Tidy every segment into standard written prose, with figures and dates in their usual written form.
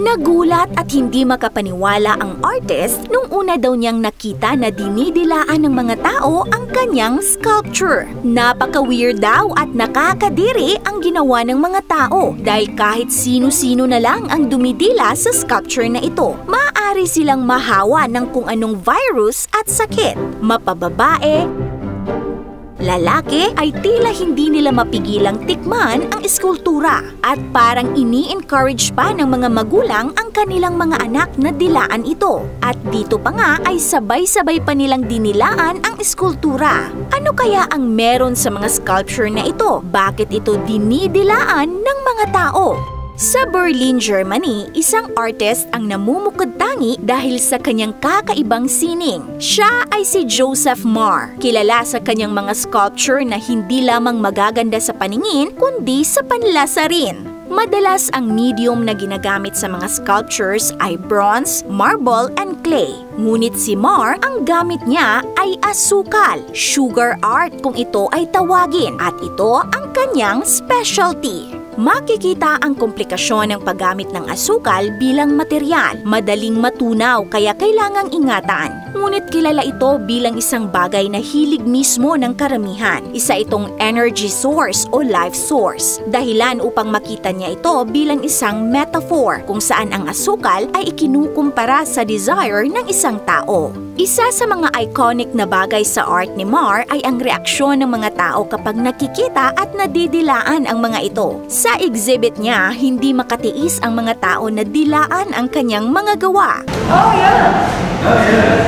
Nagulat at hindi makapaniwala ang artist nung una daw niyang nakita na dinidilaan ng mga tao ang kanyang sculpture. Napaka-weird daw at nakakadiri ang ginawa ng mga tao dahil kahit sino-sino na lang ang dumidila sa sculpture na ito. Maaari silang mahawa ng kung anong virus at sakit. Mapababae, lalaki ay tila hindi nila mapigilang tikman ang eskultura at parang ini-encourage pa ng mga magulang ang kanilang mga anak na dilaan ito. At dito pa nga ay sabay-sabay pa nilang dinilaan ang eskultura. Ano kaya ang meron sa mga sculpture na ito? Bakit ito dinidilaan ng mga tao? Sa Berlin, Germany, isang artist ang namumukod-tangi dahil sa kanyang kakaibang sining. Siya ay si Joseph Marr, kilala sa kanyang mga sculpture na hindi lamang magaganda sa paningin kundi sa panlasa rin. Madalas ang medium na ginagamit sa mga sculptures ay bronze, marble, and clay. Ngunit si Marr, ang gamit niya ay asukal, sugar art kung ito ay tawagin, at ito ang kanyang specialty. Makikita ang komplikasyon ng paggamit ng asukal bilang material. Madaling matunaw kaya kailangang ingatan. Ngunit kilala ito bilang isang bagay na hilig mismo ng karamihan. Isa itong energy source o life source. Dahilan upang makita niya ito bilang isang metaphor kung saan ang asukal ay ikinukumpara sa desire ng isang tao. Isa sa mga iconic na bagay sa art ni Marr ay ang reaksyon ng mga tao kapag nakikita at nadidilaan ang mga ito. Sa exhibit niya, hindi makatiis ang mga tao na dilaan ang kanyang mga gawa. Oh, yeah! Oh, yeah!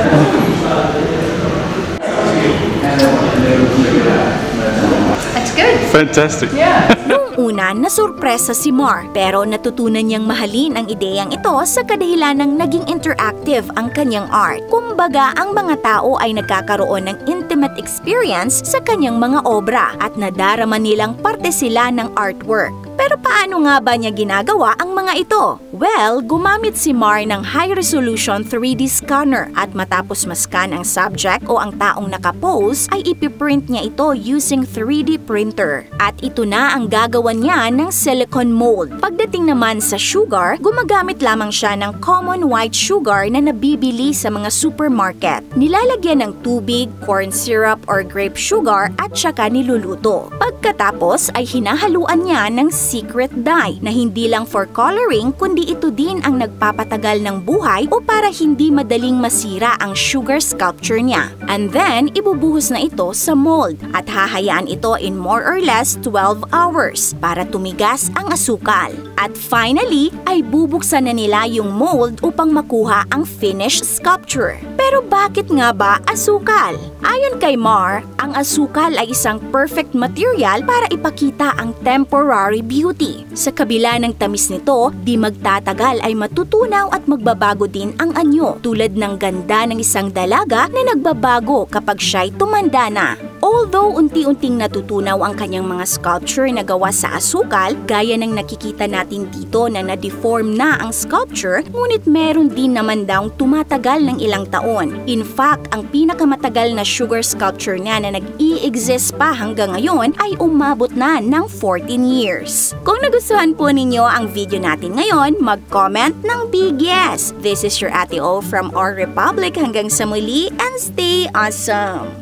That's good. Fantastic. Yeah. Noong una, nasurpresa si Marr pero natutunan niyang mahalin ang ideyang ito sa kadahilanang naging interactive ang kanyang art. Kumbaga, ang mga tao ay nagkakaroon ng intimate experience sa kanyang mga obra at nadarama nilang parte sila ng artwork. Pero paano nga ba niya ginagawa ang mga ito? Well, gumamit si Marr ng high-resolution 3D scanner at matapos mascan ang subject o ang taong nakapose ay ipiprint niya ito using 3D printer. At ito na ang gagawa niya ng silicone mold. Pagdating naman sa sugar, gumagamit lamang siya ng common white sugar na nabibili sa mga supermarket. Nilalagyan ng tubig, corn syrup or grape sugar at saka niluluto. Pagkatapos ay hinahaluan niya ng secret dye na hindi lang for coloring kundi ito din ang nagpapatagal ng buhay o para hindi madaling masira ang sugar sculpture niya. And then, ibubuhos na ito sa mold at hahayaan ito in more or less 12 hours para tumigas ang asukal. At finally, ay bubuksan na nila yung mold upang makuha ang finished sculpture. Pero bakit nga ba asukal? Ayon kay Marr, ang asukal ay isang perfect material para ipakita ang temporary beauty. Sa kabila ng tamis nito, di magtatagal ay matutunaw at magbabago din ang anyo, tulad ng ganda ng isang dalaga na nagbabago kapag siya'y tumanda na. Although unti-unting natutunaw ang kanyang mga sculpture na gawa sa asukal, gaya ng nakikita natin dito na na-deform na ang sculpture, ngunit meron din naman daw tumatagal ng ilang taon. In fact, ang pinakamatagal na sugar sculpture niya na nag-i-exist pa hanggang ngayon ay umabot na ng 14 years. Kung nagustuhan po ninyo ang video natin ngayon, mag-comment ng big yes! This is your Ate O from Our Republic. Hanggang sa muli and stay awesome!